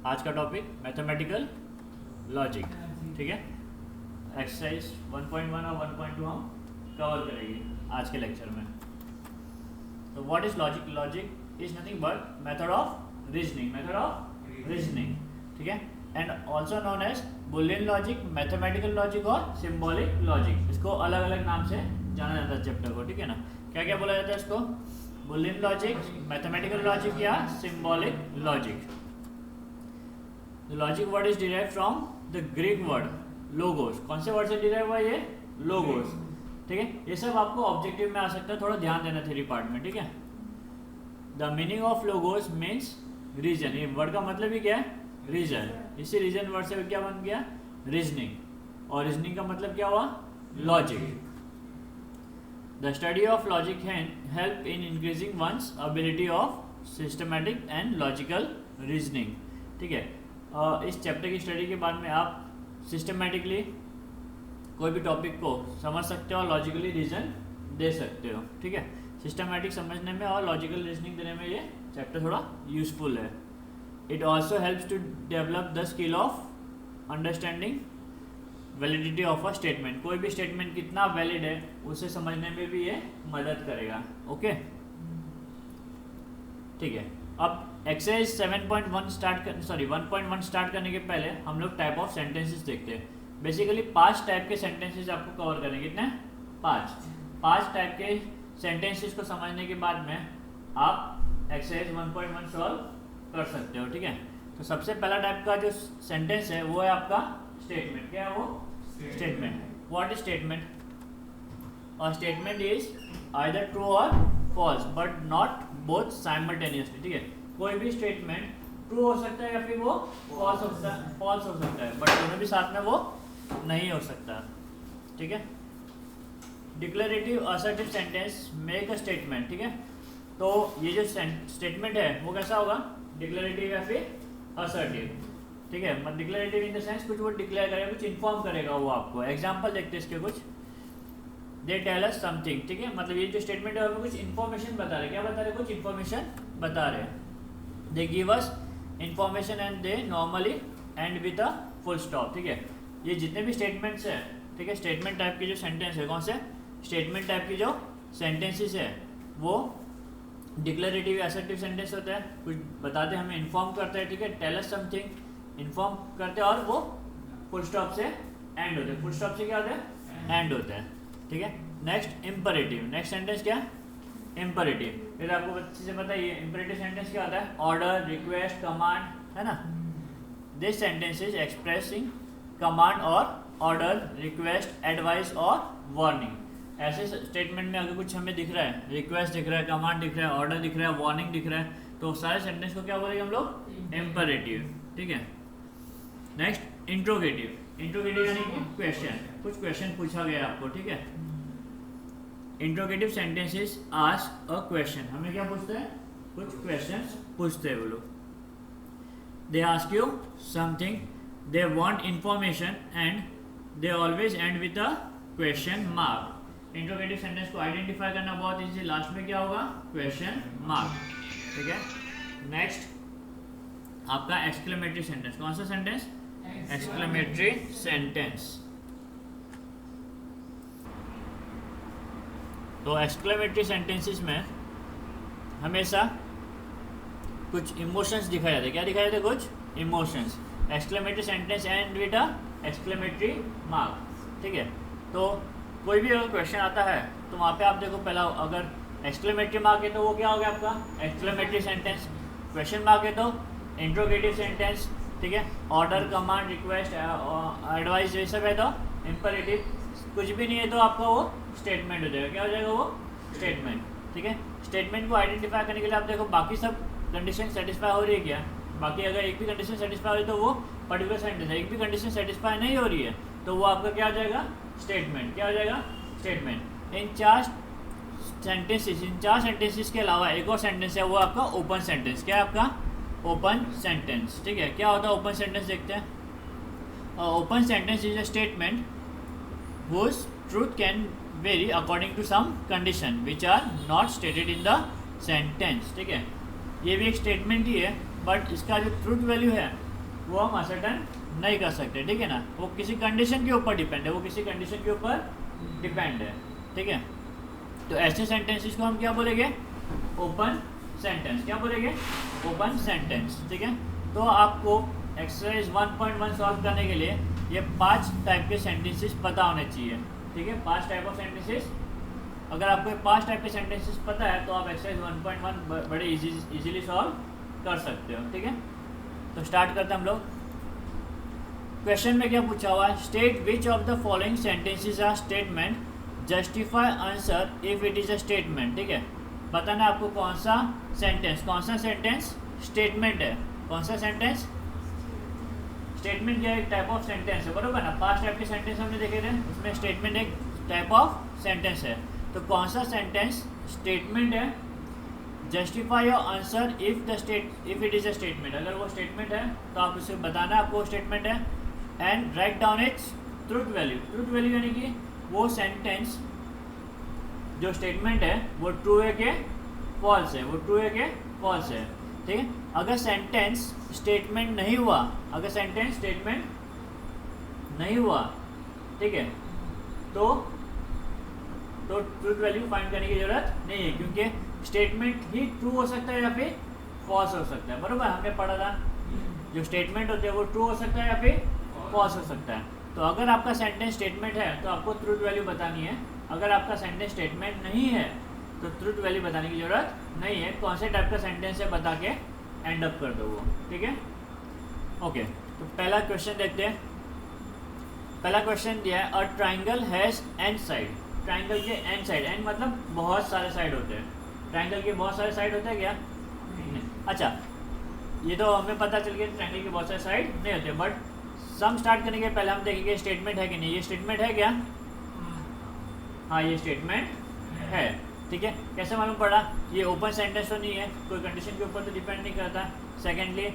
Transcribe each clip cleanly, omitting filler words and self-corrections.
आज का topic mathematical logic, ठीक है। एक्सरसाइज 1.1 और 1.2 हम कवर करेंगे आज के लेक्चर में। तो what is logic? Logic is nothing but method of reasoning, ठीक है। And also known as boolean logic, mathematical logic और सिंबॉलिक लॉजिक। इसको अलग अलग नाम से जाना जाता है चैप्टर को, ठीक है ना। क्या क्या बोला जाता है इसको? बुलियन लॉजिक, मैथमेटिकल लॉजिक या symbolic logic. The logic word is derived from the Greek word logos। कौन से वर्ड से डिराइव हुआ ये? logos, ठीक है। ये सब आपको ऑब्जेक्टिव में आ सकता है, थोड़ा ध्यान देना थ्योरी पार्ट में, ठीक है। The meaning of logos means reason. ये वर्ड का मतलब ही क्या है? रीजन। इसी रीजन वर्ड से क्या बन गया? रीजनिंग। और रीजनिंग का मतलब क्या हुआ? Logic. The study of logic help in increasing one's ability of systematic and logical reasoning, ठीक है। इस चैप्टर की स्टडी के बाद में आप सिस्टमेटिकली कोई भी टॉपिक को समझ सकते हो और लॉजिकली रीजन दे सकते हो, ठीक है। सिस्टमेटिक समझने में और लॉजिकल रीजनिंग देने में ये चैप्टर थोड़ा यूजफुल है। It also helps to develop the skill of understanding validity of a statement. कोई भी स्टेटमेंट कितना वैलिड है उसे समझने में भी ये मदद करेगा, ओके, ठीक है। अब एक्सरसाइज 1.1 स्टार्ट करने के पहले हम लोग टाइप ऑफ सेंटेंसेस देखते हैं। बेसिकली 5 टाइप के सेंटेंसेस आपको कवर करेंगे। कितने? 5 टाइप के सेंटेंसेस को समझने के बाद में आप एक्सरसाइज 1.1 सॉल्व कर सकते हो, ठीक है। तो सबसे पहला टाइप का जो सेंटेंस है वो है आपका स्टेटमेंट। क्या है वो? स्टेटमेंट। What is statement? और statement is either true or false but not both simultaneously, ठीक है। कोई भी स्टेटमेंट ट्रू हो सकता है या फिर वो फॉल्स हो सकता है, बट दोनों भी साथ में वो नहीं हो सकता, ठीक है। Declarative assertive sentence make a statement, ठीक है। तो ये जो स्टेटमेंट है वो कैसा होगा? डिक्लेरेटिव या फिर असर्टिव, ठीक है। मतलब डिक्लेरेटिव इन द सेंस कुछ वो डिक्लेयर करेगा, कुछ इन्फॉर्म करेगा वो आपको। एग्जाम्पल देखते हैं इसके कुछ। दे टेल अस समथिंग, ठीक है। मतलब ये जो स्टेटमेंट है वो कुछ इन्फॉर्मेशन बता रहे। क्या बता रहे? कुछ इन्फॉर्मेशन बता रहे हैं। They give us information and they normally and with a full stop, ठीक है। ये जितने भी स्टेटमेंट्स हैं, ठीक है, स्टेटमेंट टाइप की जो सेंटेंस है, कौन से स्टेटमेंट टाइप की जो सेंटेंसेस है वो डिक्लेरेटिव असर्टिव सेंटेंस होता है। कुछ बताते हमें, इन्फॉर्म करते हैं, ठीक है। टेल अस समथिंग, इन्फॉर्म करते हैं और वो फुल स्टॉप से एंड होते हैं। फुल स्टॉप से क्या होता है? एंड होता है, ठीक है। Next imperative. नेक्स्ट सेंटेंस क्या? इम्परेटिव। फिर आपको अच्छे से पता है ये इम्परेटिव सेंटेंस क्या होता है? ऑर्डर, रिक्वेस्ट, कमांड, है ना। This sentence is expressing command और ऑर्डर, रिक्वेस्ट, एडवाइस और वार्निंग। ऐसे स्टेटमेंट में अगर कुछ हमें दिख रहा है, रिक्वेस्ट दिख रहा है, कमांड दिख रहा है, ऑर्डर दिख रहा है, वार्निंग दिख रहा है, तो सारे सेंटेंस को क्या बोलेंगे हम लोग? इम्परेटिव, ठीक है। Next interrogative. इंट्रोगेटिव यानी क्वेश्चन, कुछ क्वेश्चन पूछा गया आपको, ठीक है। Interrogative sentences ask a question. हमें क्या पूछते हैं? कुछ क्वेश्चंस पूछते हैं वो लोग। They ask you something, they want information and they always and with a question mark. Interrogative sentence को आइडेंटिफाई करना बहुत इजी। लास्ट में क्या होगा? क्वेश्चन मार्क, ठीक है। नेक्स्ट आपका एक्सक्लेमेटरी सेंटेंस। कौन सा सेंटेंस? Exclamatory sentence. तो एक्सक्लेमेटरी सेंटेंसेस में हमेशा कुछ इमोशंस दिखाए जाते हैं। क्या दिखाए जाते हैं? कुछ emotions. Exclamatory sentence and with a exclamatory mark, ठीक है। तो कोई भी अगर क्वेश्चन आता है तो वहाँ पे आप देखो, पहला अगर एक्सक्लेमेटरी मार्क है तो वो क्या हो गया आपका? Exclamatory sentence. क्वेश्चन मार्क है तो इंट्रोगेटिव सेंटेंस, ठीक है। ऑर्डर, कमांड, रिक्वेस्ट, एडवाइस ये सब है तो इम्परेटिव। कुछ भी नहीं है तो आपका वो स्टेटमेंट हो जाएगा। क्या हो जाएगा? वो स्टेटमेंट, ठीक है। स्टेटमेंट को आइडेंटिफाई करने के लिए आप देखो बाकी सब कंडीशन सेटिस्फाई हो रही है क्या? बाकी अगर एक भी कंडीशन सेटिस्फाई हो रही है तो वो पर्टिकुलर सेंटेंस है। एक भी कंडीशन सेटिस्फाई नहीं हो रही है तो वो आपका क्या हो जाएगा? स्टेटमेंट। क्या हो जाएगा? स्टेटमेंट। इन 4 सेंटेंसेस के अलावा एक और सेंटेंस है, वो आपका ओपन सेंटेंस। क्या है आपका? ओपन सेंटेंस, ठीक है। क्या होता है ओपन सेंटेंस? देखते हैं। Open sentence is a statement whose truth can vary according to some condition which are not stated in the sentence, ठीक है। ये भी एक स्टेटमेंट ही है बट इसका जो ट्रूथ वैल्यू है वो हम असर्टन नहीं कर सकते, ठीक है ना। वो किसी कंडीशन के ऊपर डिपेंड है, वो किसी कंडीशन के ऊपर डिपेंड है, ठीक है। तो ऐसे सेंटेंसेस को हम क्या बोलेंगे, ओपन सेंटेंस। क्या बोलेंगे, ओपन सेंटेंस, ठीक है। तो आपको एक्सरसाइज 1.1 सॉल्व करने के लिए ये 5 टाइप के सेंटेंसेस पता होने चाहिए, ठीक है। 5 टाइप ऑफ सेंटेंसेस, अगर आपको 5 टाइप के सेंटेंसेस पता है तो आप एक्सरसाइज 1.1 बड़े इजीली सॉल्व कर सकते हो, ठीक है। तो स्टार्ट करते हैं हम लोग। क्वेश्चन में क्या पूछा हुआ है, state which of the following sentences are statement, justify answer if it is a statement, ठीक है। बताना आपको कौन सा सेंटेंस स्टेटमेंट है, कौन सा सेंटेंस स्टेटमेंट। क्या एक टाइप ऑफ सेंटेंस है, बरोबर ना। 5 टाइप के सेंटेंस हमने देखे थे, उसमें स्टेटमेंट एक टाइप ऑफ सेंटेंस है। तो कौन सा सेंटेंस स्टेटमेंट है, justify your answer if it is a statement. अगर वो स्टेटमेंट है तो आप उसे बताना आपको स्टेटमेंट है, and write down it's truth value. Truth value यानी कि वो सेंटेंस जो स्टेटमेंट है वो ट्रू है कि फॉल्स है, वो ट्रू है कि फॉल्स है, ठीक है। अगर सेंटेंस स्टेटमेंट नहीं हुआ, अगर सेंटेंस स्टेटमेंट नहीं हुआ, ठीक है, तो ट्रूथ वैल्यू फाइंड करने की जरूरत नहीं है, क्योंकि स्टेटमेंट ही ट्रू हो सकता है या फिर फॉल्स हो सकता है, बरोबर। हमने पढ़ा था जो स्टेटमेंट होते हैं वो ट्रू हो सकता है या फिर फॉल्स हो सकता है। तो अगर आपका सेंटेंस स्टेटमेंट है तो आपको ट्रूथ वैल्यू बतानी है, अगर आपका सेंटेंस स्टेटमेंट नहीं है तो ट्रूथ वैल्यू बताने की जरूरत नहीं है। कौन से टाइप का सेंटेंस है बता के एंड अप कर दो वो, ठीक है। ओके, तो पहला क्वेश्चन देखते हैं। पहला क्वेश्चन दिया है, a triangle has an side. Triangle के एन साइड, एन मतलब बहुत सारे साइड होते हैं, ट्राइंगल के बहुत सारे साइड होते हैं क्या, नहीं। अच्छा, ये तो हमें पता चल गया ट्राइंगल के बहुत सारे साइड नहीं होते, बट सम स्टार्ट करने के पहले हम देखेंगे स्टेटमेंट है कि नहीं। ये स्टेटमेंट है क्या, हाँ ये स्टेटमेंट है, ठीक है। कैसे मालूम पड़ा, ये ओपन सेंटेंस तो नहीं है, कोई कंडीशन के ऊपर तो डिपेंड नहीं करता। सेकेंडली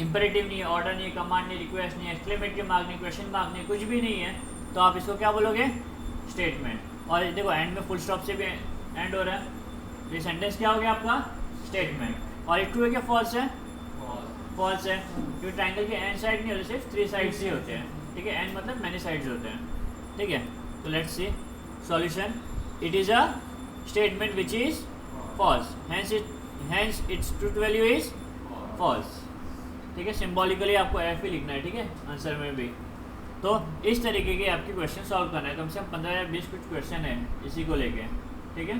इंपेरेटिव नहीं है, ऑर्डर नहीं है, कमांड नहीं, रिक्वेस्ट नहीं है, एक्सक्लेमेटरी मार्क नहीं, क्वेश्चन मार्क नहीं, कुछ भी नहीं है, तो आप इसको क्या बोलोगे, स्टेटमेंट। और देखो एंड में फुल स्टॉप से भी एंड हो रहा है, ये सेंटेंस क्या हो गया आपका, स्टेटमेंट। और ये ट्रू है क्या फॉल्स है, फॉल्स है, क्योंकि ट्राइंगल के एंड साइड नहीं होते, सिर्फ 3 साइड्स ही होते हैं, ठीक है। एंड मतलब मैनी साइड्स होते हैं, ठीक है। तो let's see solution. It is a statement which is false, hence its truth value is false, ठीक है। सिम्बॉलिकली आपको एफ ही लिखना है, ठीक है, आंसर में भी। तो इस तरीके के आपके क्वेश्चन सॉल्व करना है, कम से कम 15 या 20 कुछ क्वेश्चन है इसी को लेके, ठीक है।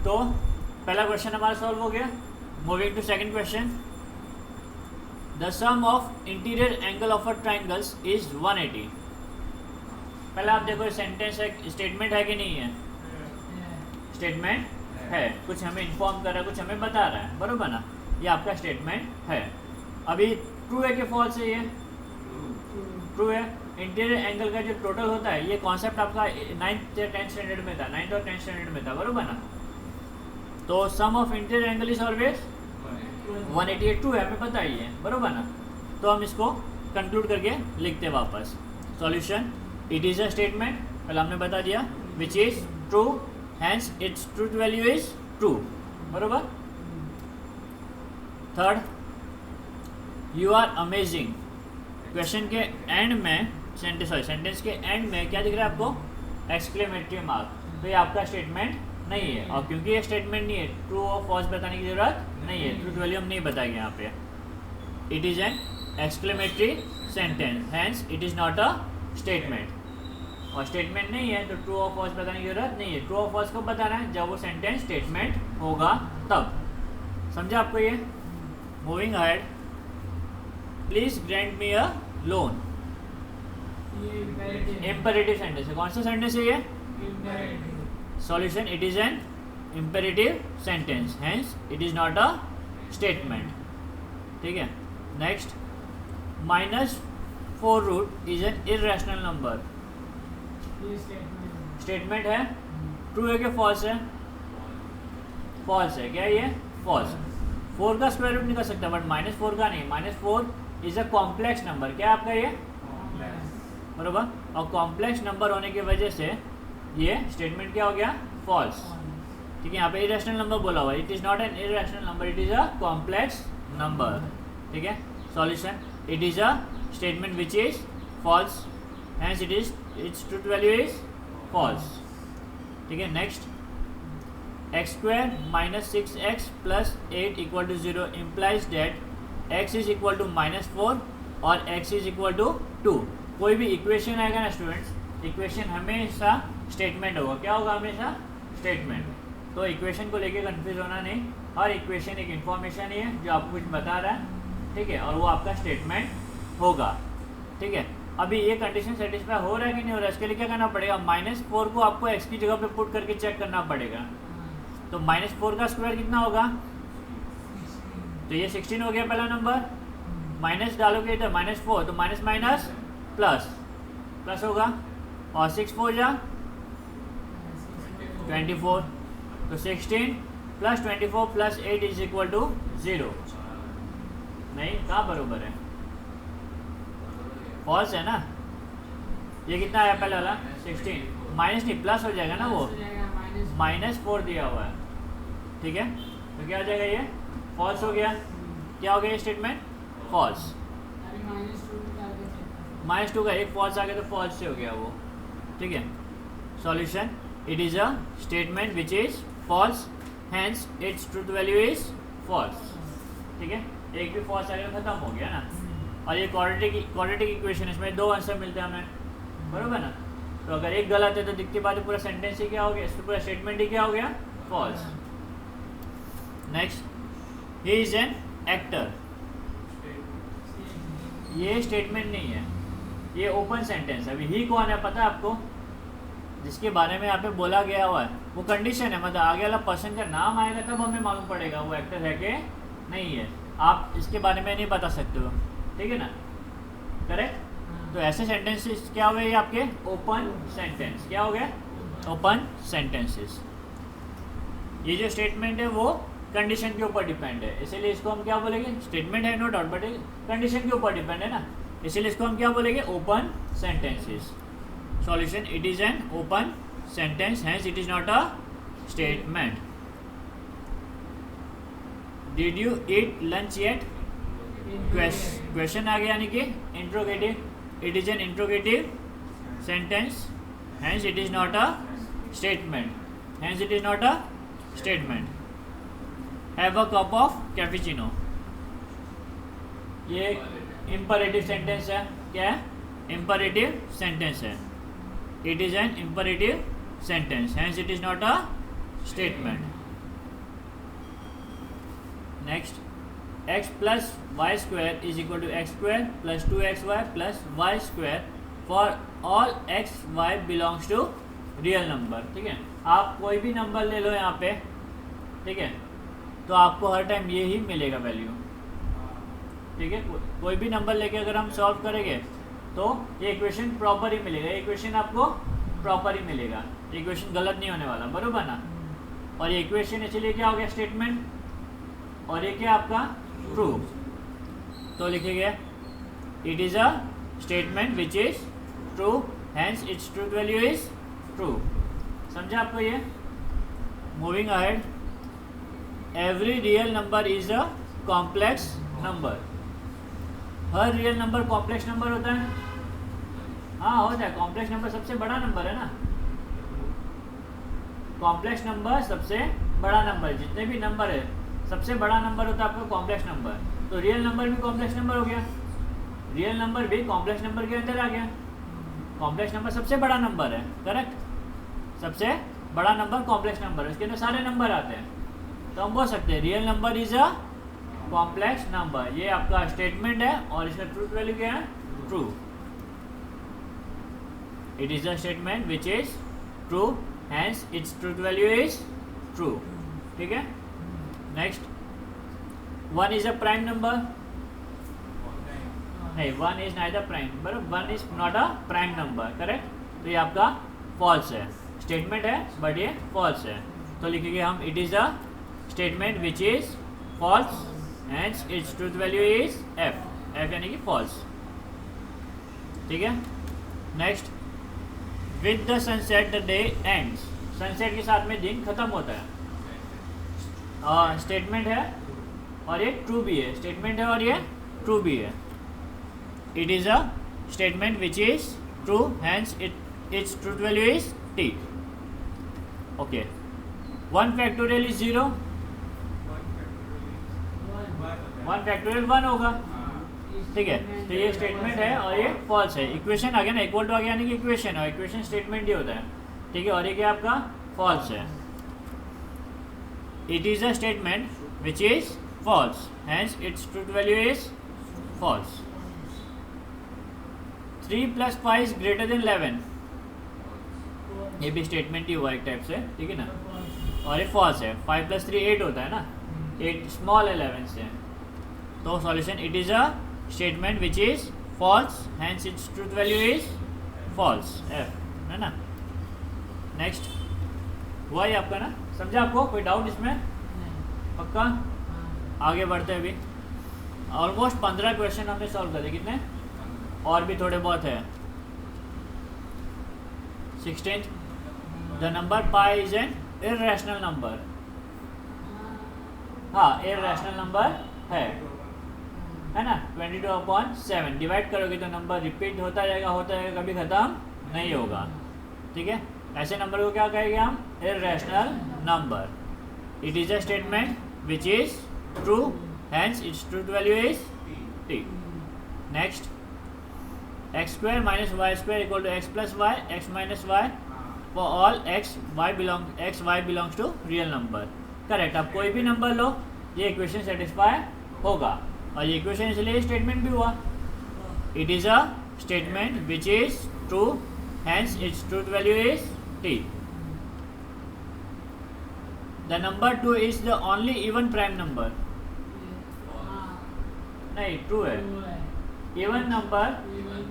तो पहला क्वेश्चन हमारा सॉल्व हो गया। Moving to second question, the sum of interior angle of a triangles is 180। पहले आप देखो सेंटेंस है, स्टेटमेंट है कि नहीं है, स्टेटमेंट है, कुछ हमें इन्फॉर्म कर रहा है, कुछ हमें बता रहा है, बरोबर ना। ये आपका स्टेटमेंट है। अभी ट्रू है कि फॉल्स है, ये ट्रू है। इंटीरियर एंगल का जो टोटल होता है, ये कॉन्सेप्ट आपका 9th या 10th स्टैंडर्ड में था, 9th और 10th स्टैंडर्ड में था, बरोबर ना। तो sum of interior angle is always 180, true है, हमें पता ही है, बरोबर ना। तो हम इसको कंक्लूड करके लिखते वापस। Solution, it is a statement, पहले हमने बता दिया, which is true, hence its truth value is true, बरोबर। Third, you are amazing. Question के एंड में सेंटेंस के एंड में क्या दिख रहा है आपको, एक्सक्लेमेटरी मार्क। तो ये आपका स्टेटमेंट नहीं है, और क्योंकि ये स्टेटमेंट नहीं है, ट्रू और फॉल्स बताने की जरूरत नहीं है, ट्रूथ वैल्यू हम नहीं बताएंगे यहाँ पे। It is an exclamatory sentence, hence it is not a statement. और स्टेटमेंट नहीं है तो ट्रू और फॉल्स बताने की जरूरत नहीं है। ट्रू और फॉल्स को बताना है जब वो सेंटेंस स्टेटमेंट होगा तब। समझा आपको ये। Moving ahead, please grant me a loan. Imperative sentence है, कौन सा सेंटेंस है ये, solution, it is an imperative sentence, hence it is not a statement, ठीक है। Next, -4 root is an irrational number. Statement है, ट्रू है कि फॉल्स है, फॉल्स है, क्या ये फॉल्स। 4 का स्क्वायर रूट निकल सकता है बट -4 का नहीं। -4 इज अ कॉम्प्लेक्स नंबर, क्या आपका ये, बरोबर। और कॉम्प्लेक्स नंबर होने की वजह से ये स्टेटमेंट क्या हो गया, फॉल्स, ठीक है। यहाँ पे इरेशनल नंबर बोला हुआ, it is not an irrational number, it is a complex number, ठीक है। Solution, it is a statement which is false, hence its truth value is false. ठीक है। Next, x square minus 6x plus 8 equal to 0 implies that x is equal to -4 or x is equal to 2। कोई भी equation आएगा ना students, equation हमेशा statement होगा। क्या होगा? हमेशा स्टेटमेंट। तो इक्वेशन को लेके कंफ्यूज होना नहीं, हर इक्वेशन एक इन्फॉर्मेशन ही है जो आपको कुछ बता रहा है, ठीक है, और वो आपका स्टेटमेंट होगा। ठीक है। अभी ये कंडीशन सेटिस्फाई हो रहा है कि नहीं हो रहा है, इसके लिए क्या करना पड़ेगा? -4 को आपको x की जगह पे पुट करके चेक करना पड़ेगा। तो -4 का स्क्वायर कितना होगा? तो ये 16 हो गया पहला नंबर। माइनस डालोगे इधर -4 तो माइनस माइनस प्लस प्लस होगा, और 6 4 जा 24, तो 16 plus 24 plus 8 is equal to 0। नहीं, कहाँ बरोबर है? फॉल्स है ना। ये कितना आया पहले वाला? 16 माइनस नहीं प्लस हो जाएगा ना, वो -4 दिया हुआ है। ठीक है। तो क्या हो जाएगा? ये फॉल्स हो गया। क्या हो गया ये स्टेटमेंट? फॉल्स। -2 का एक फॉल्स आ गया तो फॉल्स से हो गया वो। ठीक है। Solution, it is a statement which is false, hence its truth value is false. ठीक है। एक भी फॉल्स आ गया तो खत्म हो गया ना। और ये क्वाड्रेटिक इक्वेशन, इसमें 2 आंसर मिलते हैं हमें, बरोबर ना। तो अगर एक गलत है तो दिखती बात है पूरा सेंटेंस ही क्या हो गया, इसमें पूरा स्टेटमेंट ही क्या हो गया? False. Next, he is an actor. ये स्टेटमेंट नहीं है, ये ओपन सेंटेंस है। अभी ही कौन है पता है आपको? जिसके बारे में यहाँ पे बोला गया हुआ है वो कंडीशन है, मतलब आगे वाला पर्सन का नाम आएगा तब हमें मालूम पड़ेगा वो एक्टर है कि नहीं है। आप इसके बारे में नहीं बता सकते हो, ठीक है ना, करेक्ट। तो ऐसे सेंटेंसेस क्या हो गए? आपके ओपन सेंटेंस। क्या हो गया? Open sentences. ये जो स्टेटमेंट है वो कंडीशन के ऊपर डिपेंड है, इसीलिए इसको हम क्या बोलेंगे? स्टेटमेंट है नो डाउट, बट कंडीशन के ऊपर डिपेंड है ना, इसीलिए इसको हम क्या बोलेंगे? Open sentences. Solution, it is an open sentence, hence it is not a statement. Did you eat lunch yet? Question आ गया, यानी कि interrogative. It is an interrogative sentence, hence it is not a statement, hence it is not a statement. Have a cup of cappuccino, ये imperative sentence है। क्या है? Imperative sentence है। It is an imperative sentence, hence it is not a statement. Next, x plus y square is equal to x square plus 2xy plus y square for all x y belongs to real number. ठीक है। आप कोई भी number ले लो यहाँ पे, ठीक है, तो आपको हर टाइम ये ही मिलेगा वैल्यू। ठीक है। कोई भी नंबर लेके अगर हम सॉल्व करेंगे तो ये इक्वेशन प्रॉपर ही मिलेगा, ये इक्वेशन आपको प्रॉपर ही मिलेगा, इक्वेशन गलत नहीं होने वाला, बरोबर ना। और ये इक्वेशन इसलिए क्या हो गया? स्टेटमेंट। और ये क्या आपका? ट्रू। तो लिखेंगे it is a statement which is true, hence its truth value is true. समझा आपको ये? Moving ahead, every real number is a complex number. हर रियल नंबर कॉम्प्लेक्स नंबर होता है। हाँ, होता है। कॉम्प्लेक्स नंबर सबसे बड़ा नंबर है ना। कॉम्प्लेक्स नंबर सबसे बड़ा नंबर, जितने भी नंबर है सबसे बड़ा नंबर होता है आपका कॉम्प्लेक्स नंबर। तो रियल नंबर भी कॉम्प्लेक्स नंबर हो गया, रियल नंबर भी कॉम्प्लेक्स नंबर के अंदर आ गया। कॉम्प्लेक्स नंबर सबसे बड़ा नंबर है, करेक्ट। सबसे बड़ा नंबर कॉम्प्लेक्स नंबर है, उसके अंदर सारे नंबर आते हैं। तो हम बोल सकते हैं real number is a complex number. ये आपका स्टेटमेंट है और इसका ट्रूथ वैल्यू क्या है? True. It is a statement which is true, hence its truth value is true. ठीक है। Next, 1 is a prime number. नहीं, 1 इज नाइदर प्राइम, बराबर 1 is not a prime number, correct. तो ये आपका फॉल्स है, स्टेटमेंट है बट ये फॉल्स है। तो लिखेंगे हम it is a statement which is false, hence its truth value is F, F यानी कि फॉल्स। ठीक है। Next, with the sunset the day ends. Sunset के साथ में दिन खत्म होता है। स्टेटमेंट है, और ये ट्रू भी है, स्टेटमेंट है और ये ट्रू भी है। It is a statement which is true, hence its truth value is T. Okay, 1 factorial is 0, 1 factorial 1 होगा, ठीक है। तो ये स्टेटमेंट है और ये फॉल्स है। इक्वेशन आ गया ना, इक्वल टू आ गया यानी कि इक्वेशन है, इक्वेशन स्टेटमेंट ही होता है, ठीक है। और ये क्या आपका फॉल्स है। It is a statement which is false, hence its truth value is false. 3 + 5 is greater than 11, ये भी स्टेटमेंट ही हुआ एक टाइप से, ठीक है ना। और ये फॉल्स है। 5 + 3 8 होता है ना, 8 स्मॉल 11 से। तो solution, it is a statement which is false, hence its truth value is false, F, है ना। नेक्स्ट हुआ ही आपका ना, समझा आपको, कोई डाउट इसमें? पक्का? आगे बढ़ते हैं। अभी ऑलमोस्ट 15 क्वेश्चन हमने सॉल्व कर दिए। कितने? और भी थोड़े बहुत है। 16th, the number pi is an irrational number. हाँ, इररेशनल नंबर है ना। 22/7 डिवाइड करोगे तो नंबर रिपीट होता जाएगा, कभी ख़त्म नहीं होगा, ठीक है। ऐसे नंबर को क्या कहेंगे हम? Irrational number. It is a statement which is true, hence its truth value is T. Next, x² - y² = x + y, x - y for all x y belongs to real number. Correct. अब कोई भी number लो, ये equation satisfy होगा, और ये equation इसलिए statement भी हुआ। It is a statement which is true, hence its truth value is T. The number 2 is the only even prime number. नहीं, ट्रू है। इवन नंबर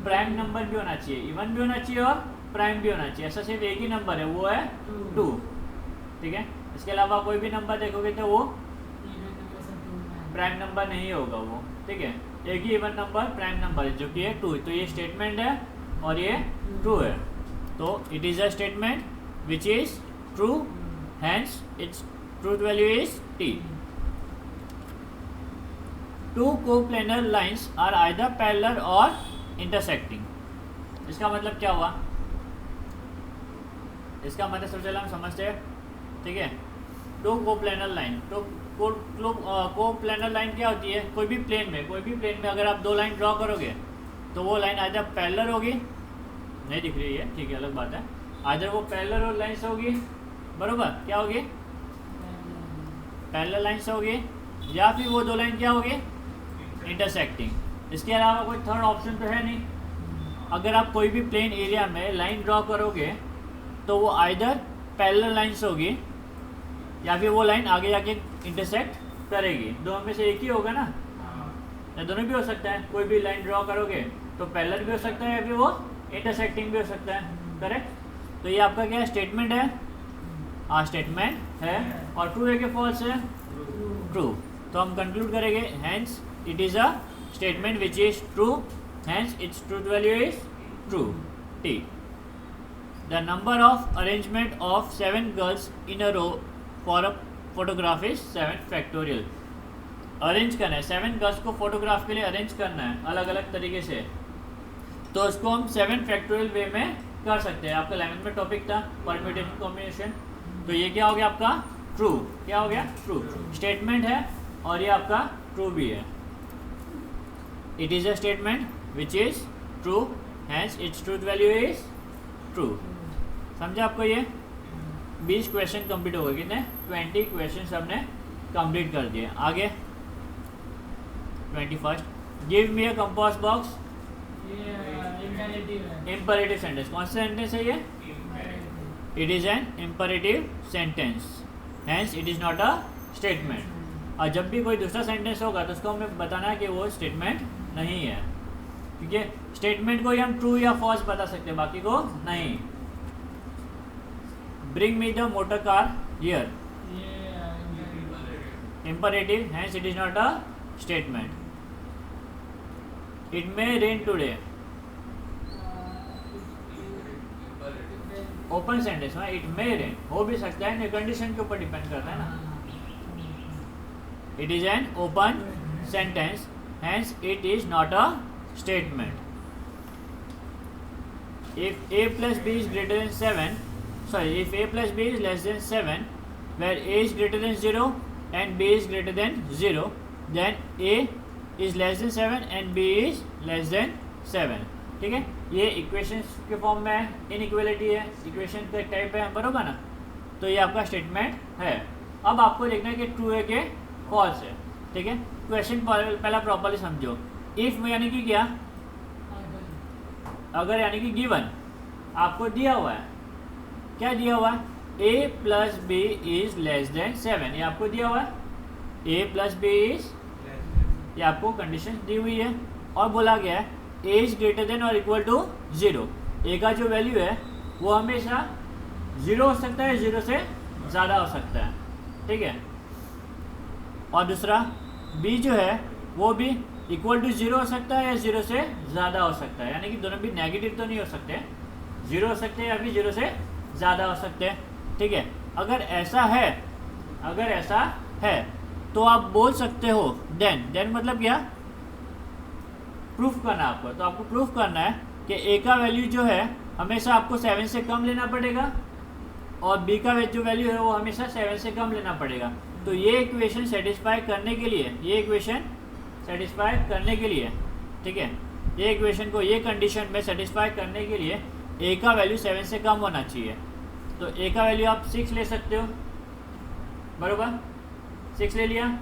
प्राइम नंबर भी होना चाहिए, इवन भी होना चाहिए और प्राइम भी होना चाहिए। ऐसा सिर्फ एक ही नंबर है, वो है 2, ठीक है। इसके अलावा कोई भी नंबर देखोगे तो वो प्राइम नंबर नहीं होगा वो, ठीक है। एक ही इवन नंबर प्राइम नंबर है, जो कि है 2। तो ये स्टेटमेंट है और ये ट्रू है। तो it is a statement which is true, hence its truth value is T. 2 coplanar lines are either parallel or intersecting. इसका मतलब क्या हुआ? इसका मतलब सबसे पहले हम समझते हैं, ठीक है। 2 कोप्लेनर लाइन, तो कोप्लेनर लाइन क्या होती है? कोई भी प्लेन में अगर आप 2 लाइन ड्रॉ करोगे तो वो लाइन आइदर पैरेलल होगी, नहीं दिख रही है, ठीक है, अलग बात है। आइदर वो पैरेलल और लाइन्स होगी, बरोबर, क्या होगी? पैरेलल लाइन्स होगी, या फिर वो 2 लाइन क्या होगी? इंटरसेक्टिंग। इसके अलावा कोई थर्ड ऑप्शन तो है नहीं। अगर आप कोई भी प्लेन एरिया में लाइन ड्रॉ करोगे तो वो आइदर पैरेलल लाइन्स होगी, या फिर वो लाइन आगे जाके इंटरसेक्ट करेगी। दोनों में से एक ही होगा ना, या दोनों भी हो सकता है। कोई भी लाइन ड्रॉ करोगे तो पैरेलल भी हो सकता है, या फिर वो इंटरसेक्टिंग भी हो सकता है, करेक्ट। तो ये आपका क्या स्टेटमेंट है? हाँ, स्टेटमेंट है। और ट्रू है कि फॉल्स है? ट्रू। तो हम कंक्लूड करेंगे, hence it is a statement which is true, hence its truth value is true, T. The number of arrangement of 7 girls in a row for a photograph is 7 factorial. Arrange करना है, 7 girls को photograph के लिए arrange करना है अलग अलग तरीके से, तो उसको हम 7 फैक्टोरियल वे में कर सकते हैं। आपका 11th में टॉपिक था परम्यूटेशन कॉम्बिनेशन। तो ये क्या हो गया आपका? ट्रू। क्या हो गया? ट्रू। स्टेटमेंट है और ये आपका ट्रू भी है। It is a statement which is true, hence its truth value is true. समझा आपको? ये 20 क्वेश्चन कंप्लीट हो गए। कितने? 20 क्वेश्चन हमने कंप्लीट कर दिए। आगे 21st, give me a compass box. Imperative sentence. कौन सा सेंटेंस है ये? It is an imperative sentence, hence it is not a statement. और जब भी कोई दूसरा सेंटेंस होगा तो उसको हमें बताना है कि वो स्टेटमेंट नहीं है, क्योंकि स्टेटमेंट को ही हम ट्रू या फॉल्स बता सकते हैं, बाकी को नहीं। Bring me the motor car here. Imperative, hence it is not a statement. It may rain today. Open sentence में इट मे रेन हो भी सकता है, कंडीशन के ऊपर डिपेंड करता है ना। It is an open sentence, hence it is not a statement. If a plus b is greater than 7, if a plus b is less than 7, where a is greater than 0 and b is greater than 0, then a is less than 7 and b is less than 7. ठीक है, ये equation के form में है, inequality है, equation का type है, बरोबर ना. तो ये आपका स्टेटमेंट है. अब आपको देखना है कि ट्रू है कि फॉल्स है. ठीक है, क्वेश्चन पहला प्रॉपर्ली समझो. इफ यानी कि क्या, अगर यानी कि गिवन आपको दिया हुआ है, क्या दिया हुआ है, a plus B is less than 7, ये आपको दिया हुआ है. a प्लस बी इज, ये आपको कंडीशन दी हुई है और बोला गया है a इज ग्रेटर देन और इक्वल टू 0. a का जो वैल्यू है वो हमेशा 0 हो सकता है, 0 से ज़्यादा हो सकता है. ठीक है, और दूसरा b जो है वो भी इक्वल टू 0 हो सकता है या 0 से ज़्यादा हो सकता है. यानी कि दोनों भी नेगेटिव तो नहीं हो सकते, 0 हो सकते हैं या फिर 0 से ज़्यादा हो सकते हैं. ठीक है, अगर ऐसा है तो आप बोल सकते हो देन मतलब क्या, प्रूफ करना है आपको. तो आपको प्रूफ करना है कि a का वैल्यू जो है हमेशा आपको 7 से कम लेना पड़ेगा और b का जो वैल्यू है वो हमेशा 7 से कम लेना पड़ेगा. तो ये इक्वेशन सेटिस्फाई करने के लिए, ठीक है, ये इक्वेशन को ये कंडीशन में सेटिस्फाई करने के लिए a का वैल्यू 7 से कम होना चाहिए. तो a का वैल्यू आप 6 ले सकते हो, बरोबर, 6 ले लिया.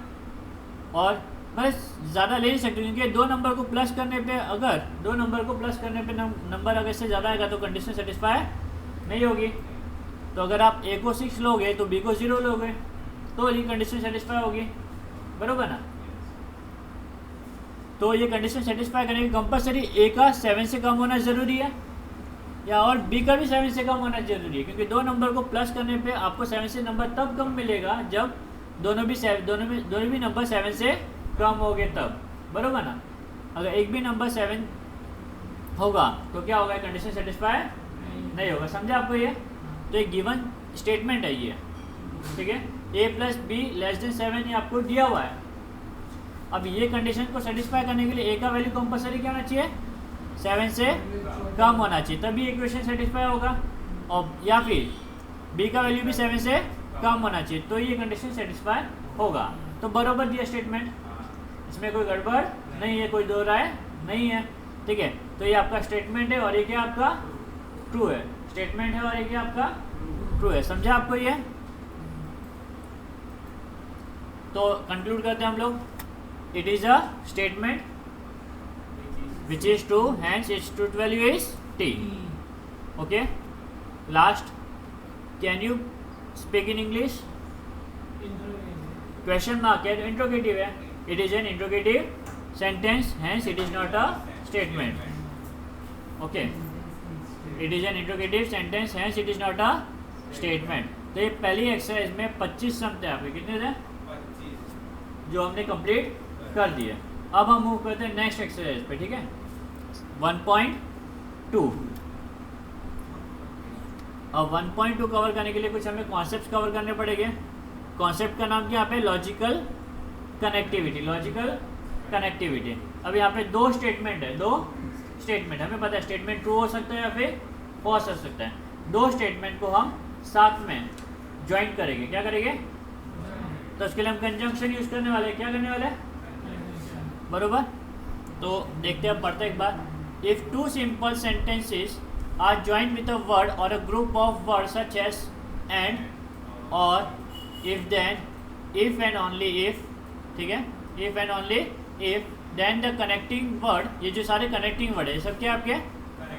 और मैं ज़्यादा ले नहीं सकती क्योंकि दो नंबर को प्लस करने पे नंबर अगर से ज़्यादा आएगा तो कंडीशन सेटिस्फाई नहीं होगी. तो अगर आप a को 6 लोगे तो b को 0 लोगे तो ये कंडीशन सेटिस्फाई होगी, बरोबर ना. तो ये कंडीशन सेटिस्फाई करने की कंपलसरी a का 7 से कम होना ज़रूरी है या और b का भी 7 से कम होना जरूरी है, क्योंकि दो नंबर को प्लस करने पे आपको 7 से नंबर तब कम मिलेगा जब दोनों भी नंबर 7 से कम हो गए तब, बरोबर ना. अगर एक भी नंबर 7 होगा तो क्या होगा, कंडीशन सेटिस्फाई नहीं होगा. समझा आपको ये. तो एक गिवन स्टेटमेंट है ये. ठीक है, a plus be less than 7 ये आपको दिया हुआ है. अब ये कंडीशन को सेटिस्फाई करने के लिए a का वैल्यू कंपलसरी क्या होना चाहिए, 7 से कम होना चाहिए, तभी इक्वेशन सेटिस्फाई होगा. और या फिर b का वैल्यू भी 7 से कम होना चाहिए तो ये कंडीशन सेटिस्फाई होगा. तो बरोबर दिया स्टेटमेंट, इसमें कोई गड़बड़ नहीं है, कोई दो राय नहीं है. ठीक है, तो ये आपका स्टेटमेंट है और ये क्या आपका ट्रू है. स्टेटमेंट है और ये क्या आपका ट्रू है. समझा आपको ये. तो कंक्लूड करते हैं हम लोग. It is a statement which is true, hence its truth value is t. Okay, last, can you speak in English? Question mark है तो इंट्रोगेटिव है. It is an interrogative sentence, hence it is not a statement. Okay, it is an interrogative sentence, hence it is not a statement. तो ये पहली exercise में 25 सम थे आपके, कितने थे, जो हमने कंप्लीट कर दिए. अब हम मूव करते हैं नेक्स्ट एक्सरसाइज पे. ठीक है, 1.2. अब 1.2 कवर करने के लिए कुछ हमें कॉन्सेप्ट कवर करने पड़ेंगे. कॉन्सेप्ट का नाम क्या यहाँ पे, लॉजिकल कनेक्टिविटी. अब यहाँ पे दो स्टेटमेंट है, हमें पता है स्टेटमेंट ट्रू हो सकता है या फिर फॉल्स हो सकता है. दो स्टेटमेंट को हम साथ में ज्वाइन करेंगे. क्या करेंगे, तो उसके लिए हम कंजंक्शन यूज करने वाले. क्या करने वाले, बरोबर. तो देखते हैं, पढ़ते एक बार. If two simple sentences are joined with a word और a group of word such as and और if then, if and only if. ठीक है, if and only if then the connecting word, ये जो सारे कनेक्टिंग वर्ड है सब क्या आपके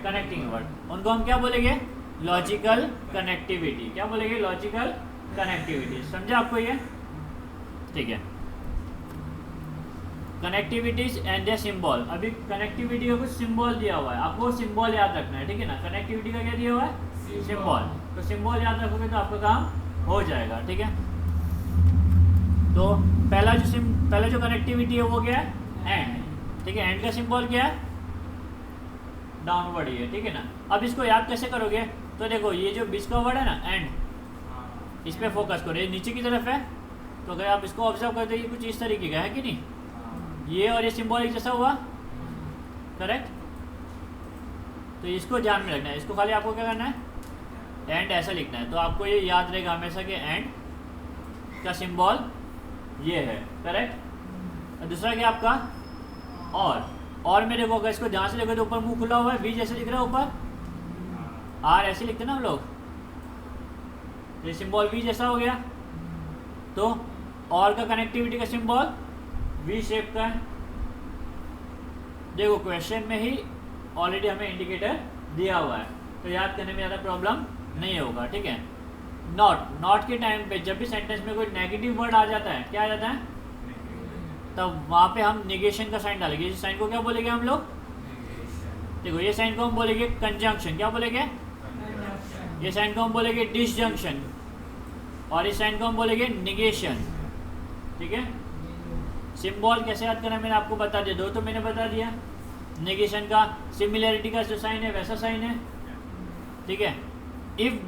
कनेक्टिंग वर्ड, उनको हम क्या बोलेंगे, लॉजिकल कनेक्टिविटी. क्या बोलेंगे, लॉजिकल कनेक्टिविटी. समझा आपको ये. ठीक है, कनेक्टिविटीज एंड द सिंबल. अभी कनेक्टिविटी का कुछ सिंबल दिया हुआ है, आपको सिंबल याद रखना है. ठीक है ना, कनेक्टिविटी का क्या दिया हुआ है, सिंबल. तो सिंबल याद रखोगे तो आपका काम हो जाएगा. ठीक है, तो पहला जो कनेक्टिविटी है वो क्या है, एंड. ठीक है, एंड का सिंबल क्या है, डाउनवर्ड ही है. ठीक है ना. अब इसको याद कैसे करोगे, तो देखो ये जो बीच का वर्ड है ना एंड, इस पर फोकस करो. ये नीचे की तरफ है तो अगर आप इसको ऑब्जर्व करते हैं ये कुछ इस तरीके का है कि नहीं, ये और ये सिंबॉलिक जैसा हुआ, करेक्ट। तो इसको ध्यान में रखना है, इसको खाली आपको क्या करना है, एंड ऐसा लिखना है। तो आपको ये याद रहेगा हमेशा कि एंड का सिंबल ये है, करेक्ट। और दूसरा क्या आपका और में देखो, अगर इसको ध्यान से देखो तो ऊपर मुंह खुला हुआ है, वी जैसे लिख रहा है ऊपर, आर ऐसे लिखते हैं ना हम लोग, ये सिंबल वी जैसा हो गया। तो और का कनेक्टिविटी का सिंबल वी शेप का है। देखो क्वेश्चन में ही ऑलरेडी हमें इंडिकेटर दिया हुआ है, तो याद करने में ज़्यादा प्रॉब्लम नहीं होगा, ठीक है। नॉट के टाइम पे जब भी सेंटेंस में कोई नेगेटिव वर्ड आ जाता है, क्या आ जाता है, तब वहाँ पे हम निगेशन का साइन डालेंगे। इस साइन को क्या बोलेंगे हम लोग, देखो ये साइन को हम बोलेंगे कंजंक्शन, क्या बोलेंगे, ये साइन को हम बोलेंगे डिसजंक्शन, और इस साइन को हम बोलेंगे निगेशन, ठीक है। सिंबल कैसे याद करना मैंने आपको बता दिया, दो तो मैंने बता दिया। नेगेशन का सिमिलैरिटी का जो साइन है वैसा साइन है, ठीक है। इफ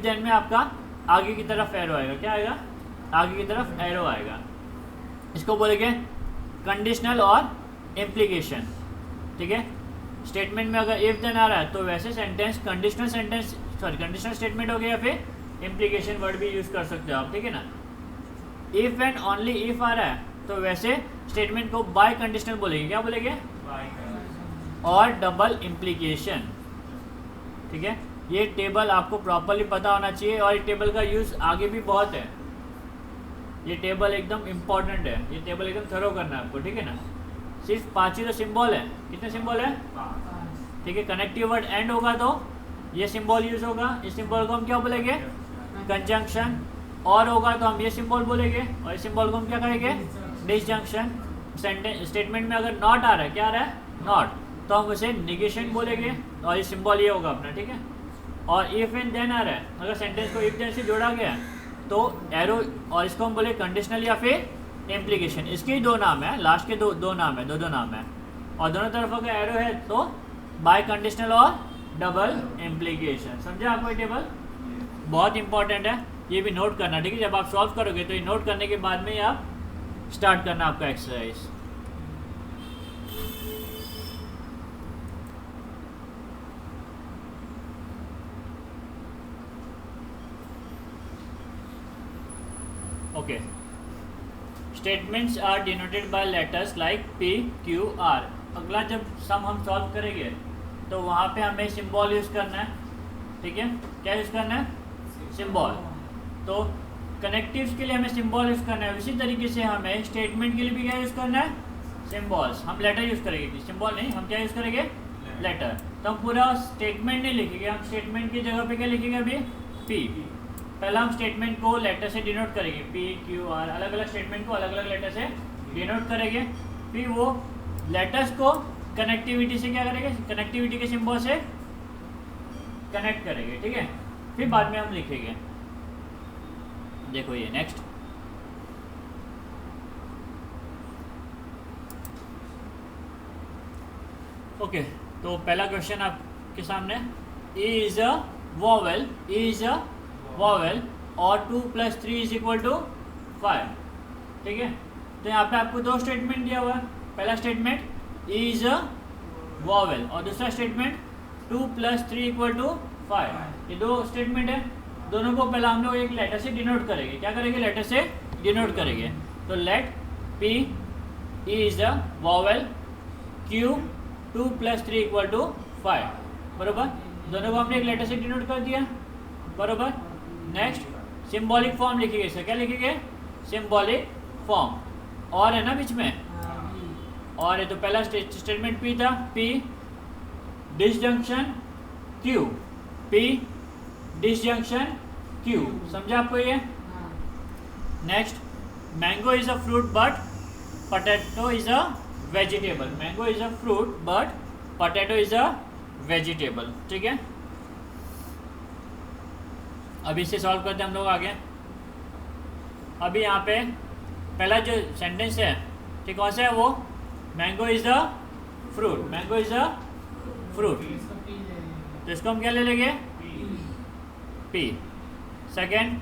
देन में आपका आगे की तरफ एरो आएगा, क्या आएगा, आगे की तरफ एरो आएगा। इसको बोलेंगे कंडीशनल और इम्प्लीकेशन, ठीक है। स्टेटमेंट में अगर इफ देन आ रहा है तो वैसे सेंटेंस कंडीशनल स्टेटमेंट हो गया, या फिर इम्प्लीकेशन वर्ड भी यूज़ कर सकते हो आप, ठीक है ना। इफ एंड ओनली इफ आ रहा है तो वैसे स्टेटमेंट को बाय कंडीशनल बोलेंगे, क्या बोलेंगे, और डबल इम्प्लीकेशन, ठीक है। ये टेबल आपको प्रॉपरली पता होना चाहिए, और ये टेबल का यूज़ आगे भी बहुत है। ये टेबल एकदम इम्पॉर्टेंट है, ये टेबल एकदम थरो करना है आपको, ठीक है ना। सिर्फ 5 ही तो सिंबल है, कितने सिंबल है, ठीक है। कनेक्टिव वर्ड एंड होगा तो ये सिंबल यूज होगा, इस सिंबल को हम क्या बोलेंगे, कंजंक्शन। और होगा तो हम ये सिंबल बोलेंगे, और इस सिंबल को हम क्या कहेंगे, डिसजंक्शन। स्टेटमेंट में अगर नॉट आ रहा है, क्या आ रहा है, नॉट, तो हम उसे निगेशन बोलेंगे, और ये सिंबल ये होगा अपना, ठीक है। और इफ एंड देन आ रहा है, अगर सेंटेंस को इफ देन से जोड़ा गया तो एरो, और इसको हम बोले कंडीशनल या फिर इम्प्लीकेशन। इसके ही दो नाम है, लास्ट के दो नाम है, दो नाम है। और दोनों तरफ अगर एरो है तो बाय कंडीशनल और डबल इम्प्लीकेशन। समझा आपको ये टेबल, बहुत इंपॉर्टेंट है, ये भी नोट करना, ठीक है। जब आप सॉल्व करोगे तो ये नोट करने के बाद में ही आप स्टार्ट करना आपका exercise. Okay, statements are denoted by letters like P Q R. अगला जब सम हम सॉल्व करेंगे तो वहाँ पे हमें सिंबल यूज़ करना है, ठीक है। क्या यूज़ करना है, सिंबल। तो कनेक्टिव्स के लिए हमें सिंबल यूज़ करना है, उसी तरीके से हमें स्टेटमेंट के लिए भी क्या यूज़ करना है, सिंबल्स। हम लेटर यूज़ करेंगे, सिंबल नहीं, हम क्या यूज़ करेंगे, लेटर। तो हम पूरा स्टेटमेंट नहीं लिखेंगे, हम स्टेटमेंट की जगह पे क्या लिखेंगे अभी, पी। पहला हम स्टेटमेंट को लेटर से डिनोट करेंगे, पी क्यू आर, अलग अलग स्टेटमेंट को अलग अलग लेटर से डिनोट करेंगे। फिर वो लेटर्स को कनेक्टिविटी से क्या करेंगे, कनेक्टिविटी के सिंबल से कनेक्ट करेंगे, ठीक है। फिर बाद में हम लिखेंगे, देखो ये नेक्स्ट। ओके, तो पहला क्वेश्चन आपके सामने, ई is a vowel, E is a vowel और 2 + 3 = 5, ठीक है। तो यहाँ पे आपको दो स्टेटमेंट दिया हुआ है। पहला statement E is a vowel, और दूसरा स्टेटमेंट 2 + 3 = 5। ये दो स्टेटमेंट है, दोनों को पहला हम लोग एक लेटर से डिनोट करेंगे। क्या करेंगे, लेटर से डिनोट करेंगे। तो let P E is a vowel, Q 2 + 3 = 5, बरोबर। दोनों को हमने एक लेटर से डिनोट कर दिया, बरोबर। नेक्स्ट सिंबॉलिक फॉर्म लिखेंगे, इसका क्या लिखेंगे, सिंबॉलिक फॉर्म। और है ना बीच में, और है। तो पहला स्टेटमेंट पी था, P disjunction Q, P disjunction Q. समझा आपको ये। Next, mango is a fruit but potato is a vegetable. Mango is a fruit but potato is a vegetable, ठीक है। अभी इसे सॉल्व करते हैं हम लोग आगे। अभी यहाँ पे पहला जो सेंटेंस है, ठीक, कौन सा है वो, mango is a fruit, mango is a fruit. तो इसको हम क्या ले लेंगे, P. Second,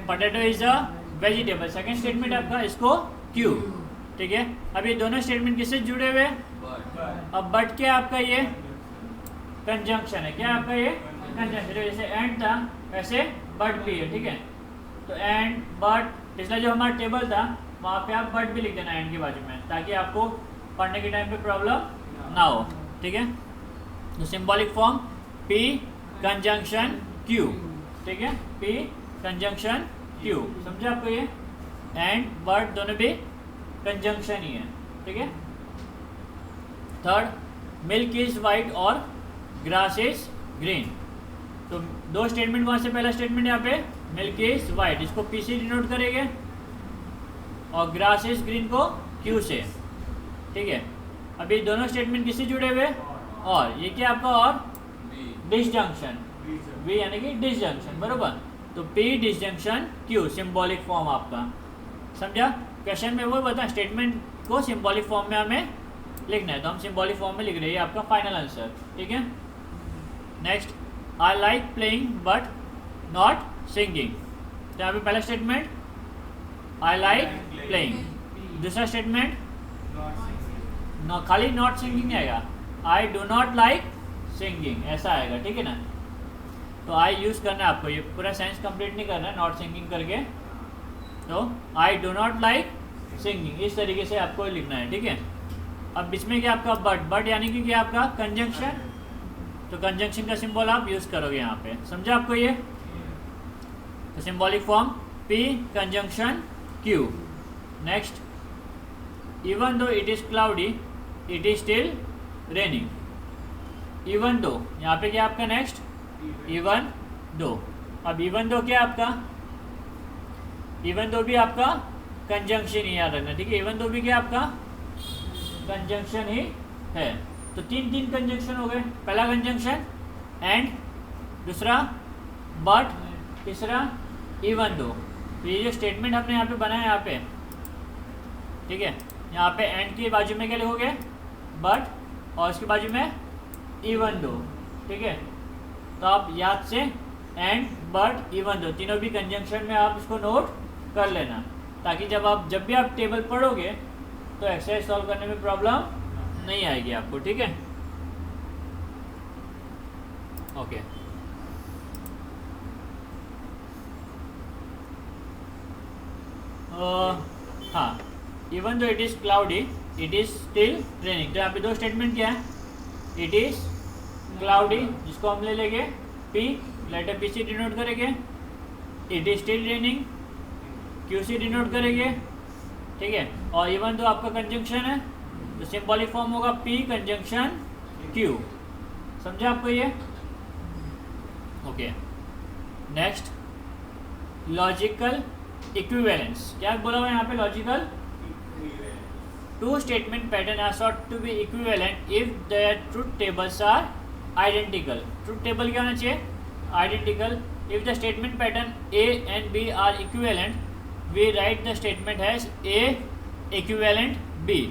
potato is a vegetable. Second statement आपका इसको क्यू, ठीक है। अब ये दोनों स्टेटमेंट किससे जुड़े हुए? अब बट क्या आपका ये कंजंक्शन है, क्या आपका ये कंजंक्शन। जैसे एंड था वैसे बट भी है, ठीक है। तो एंड बट, पिछला जो हमारा टेबल था वहाँ पे आप बट भी लिख देना एंड के बाजू में, ताकि आपको पढ़ने के टाइम पे प्रॉब्लम ना हो, ठीक है। तो symbolic form P conjunction Q, ठीक है, पी कंजंक्शन क्यू, समझे आपको ये? एंड बट दोनों भी कंजंक्शन ही है, ठीक है। थर्ड, मिल्क इज वाइट और ग्रास इज ग्रीन। तो दो स्टेटमेंट वहाँ से, पहला स्टेटमेंट यहाँ पे मिल्क इज वाइट, इसको पी से डिनोट करेंगे, और ग्रास इज ग्रीन को क्यू से, ठीक है। अभी दोनों स्टेटमेंट किससे जुड़े हुए? और ये क्या आपका? और डिसजंक्शन, वी यानी कि डिसजंक्शन, बरोबर। तो P disjunction Q, symbolic form आपका, समझा? क्वेश्चन में वो बता, स्टेटमेंट को सिंबॉलिक फॉर्म में हमें लिखना है, तो हम सिंबॉलिक फॉर्म में लिख रहे हैं, आपका फाइनल आंसर, ठीक है। Next, I like playing but not singing. तो यहाँ पे पहला स्टेटमेंट आई लाइक प्लेइंग, दूसरा स्टेटमेंट खाली नॉट सिंगिंग आएगा, I do not like singing, ऐसा आएगा, ठीक है ना। तो आई यूज़ करना है आपको, ये पूरा सेंस कंप्लीट नहीं करना है नॉट सिंगिंग करके। तो I do not like singing, इस तरीके से आपको लिखना है, ठीक है। अब इसमें क्या आपका बट यानी कि क्या आपका कंजंक्शन, तो कंजंक्शन का सिंबल आप यूज़ करोगे यहाँ पे, समझा आपको ये? तो symbolic form P conjunction Q. Next, even though it is cloudy it is still raining. Even though, यहाँ पे क्या आपका नेक्स्ट? Even though. अब इवन दो क्या आपका? इवन दो भी आपका कंजंक्शन ही याद रखना, ठीक है। इवन दो भी क्या आपका कंजंक्शन ही है। तो तीन कंजंक्शन हो गए, पहला कंजंक्शन एंड, दूसरा बट, तीसरा इवन दो। तो ये जो स्टेटमेंट हमने यहाँ पे बनाया यहाँ पे, ठीक है, यहाँ पे एंड के बाजू में क्या लिखोगे? बट, और इसके बाजू में इवन दो, ठीक है। तो आप याद से एंड बट इवन दो तीनों भी कंजंक्शन में आप इसको नोट कर लेना, ताकि जब भी आप टेबल पढ़ोगे तो एक्सरसाइज सॉल्व करने में प्रॉब्लम नहीं आएगी आपको, ठीक है। ओके, हाँ, even though it is cloudy it is still raining. तो यहाँ पे दो स्टेटमेंट क्या है? इट इज़ क्लाउडी, जिसको हम ले लेंगे पी, लेटर पी से डिनोट करेंगे, it is still raining Q से डिनोट करेंगे, ठीक है। और इवन दो आपका कंजंक्शन है, तो सिंबॉलिक फॉर्म होगा पी कंजंक्शन क्यू, समझा आपको ये? ओके। Next, logical equivalence. क्या बोला हुआ है यहाँ पे? Logical two statement pattern are sought to be equivalent if their truth tables are identical. Truth table क्या होना चाहिए? Identical. If the statement pattern A and B are equivalent we write the statement has A equivalent B.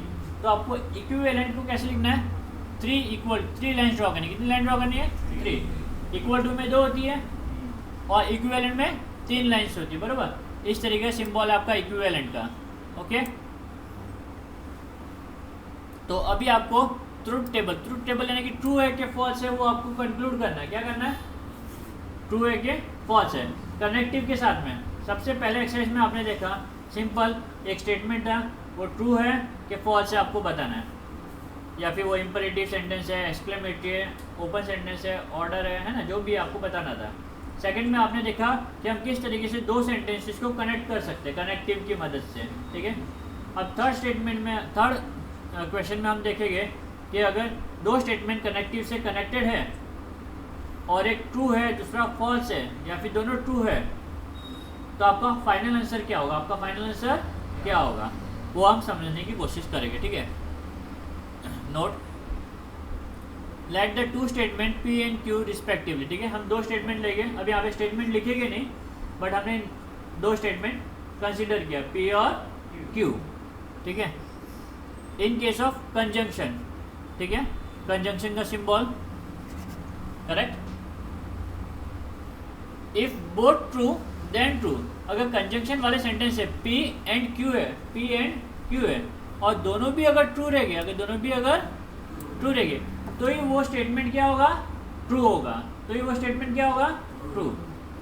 तो आपको equivalent को कैसे लिखना है? Three line draw करनी। कितनी लाइन ड्रॉ करनी है? 3। इक्वल टू में 2 होती है और इक्विवेलेंट में 3 लाइन्स होती है, बराबर। इस तरीके से सिंबल है आपका इक्विवेलेंट का, ओके। तो अभी आपको ट्रूथ टेबल यानी कि ट्रू है कि फॉल्स है वो आपको कंक्लूड करना है। क्या करना है? ट्रू है कि फॉल्स है, कनेक्टिव के साथ में। सबसे पहले एक्सरसाइज में आपने देखा सिंपल एक स्टेटमेंट था, वो ट्रू है कि फॉल्स है आपको बताना है, या फिर वो इम्परेटिव सेंटेंस है, एक्सक्लेमेटरी है, ओपन सेंटेंस है, ऑर्डर है ना, जो भी आपको बताना था। सेकंड में आपने देखा कि हम किस तरीके से 2 सेंटेंसेस को कनेक्ट कर सकते हैं कनेक्टिव की मदद से, ठीक है। अब थर्ड क्वेश्चन में हम देखेंगे कि अगर 2 स्टेटमेंट कनेक्टिव से कनेक्टेड है और एक ट्रू है दूसरा फॉल्स है, या फिर दोनों ट्रू है, तो आपका फाइनल आंसर क्या होगा? आपका फाइनल आंसर क्या होगा वो हम समझने की कोशिश करेंगे, ठीक है। Note, let the 2 statement P and Q respectively, ठीक है। हम 2 स्टेटमेंट लेंगे, अभी यहाँ पे स्टेटमेंट लिखेंगे नहीं, बट हमने 2 स्टेटमेंट कंसिडर किया, पी और क्यू, ठीक है। इन केस ऑफ कंजंक्शन, ठीक है, कंजंक्शन का symbol correct. If both true then true. अगर कंजंक्शन वाले सेंटेंस है P एंड Q है, P एंड Q है और दोनों भी अगर ट्रू रह गए, अगर दोनों भी अगर ट्रू रह गए तो ही वो स्टेटमेंट क्या होगा, ट्रू होगा। तो ही वो स्टेटमेंट क्या होगा, ट्रू।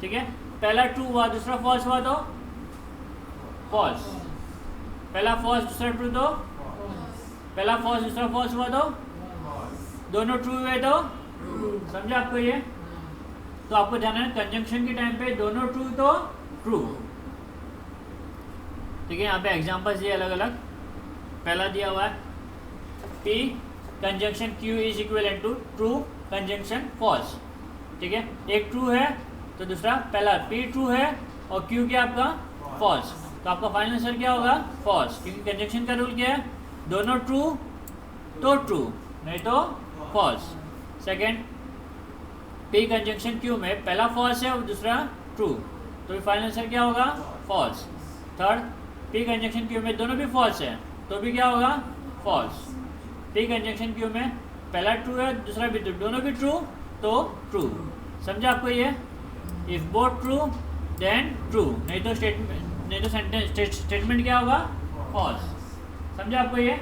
ठीक है, पहला ट्रू हुआ दूसरा फॉल्स हुआ तो फॉल्स, पहला फॉल्स दूसरा ट्रू तो पहला फॉल्स दूसरा फॉल्स हुआ तो दोनों ट्रू हुए तो समझा आपको ये। तो आपको ध्यान है कंजंक्शन के टाइम पे दोनों ट्रू तो ट्रू। ठीक है, यहाँ पे एग्जांपल्स दिए अलग अलग। पहला दिया हुआ है P conjunction Q is equivalent to true conjunction false. ठीक है, एक ट्रू है तो दूसरा, पहला P ट्रू है और Q क्या आपका फॉल्स, तो आपका फाइनल आंसर क्या होगा, फॉल्स। क्योंकि कंजंक्शन का रूल क्या है, दोनों ट्रू तो ट्रू, नहीं तो false. Second, P conjunction Q में पहला फॉल्स है और दूसरा ट्रू, तो फाइनल आंसर क्या होगा, false. Third, P conjunction Q में दोनों भी फॉल्स है तो भी क्या होगा, फॉल्स। P कंजंक्शन Q में पहला ट्रू है दूसरा भी ट्रू, दोनों भी ट्रू तो ट्रू। समझा आपको ये। If both true then true, नहीं तो स्टेटमेंट क्या होगा, फॉल्स। समझा आपको ये।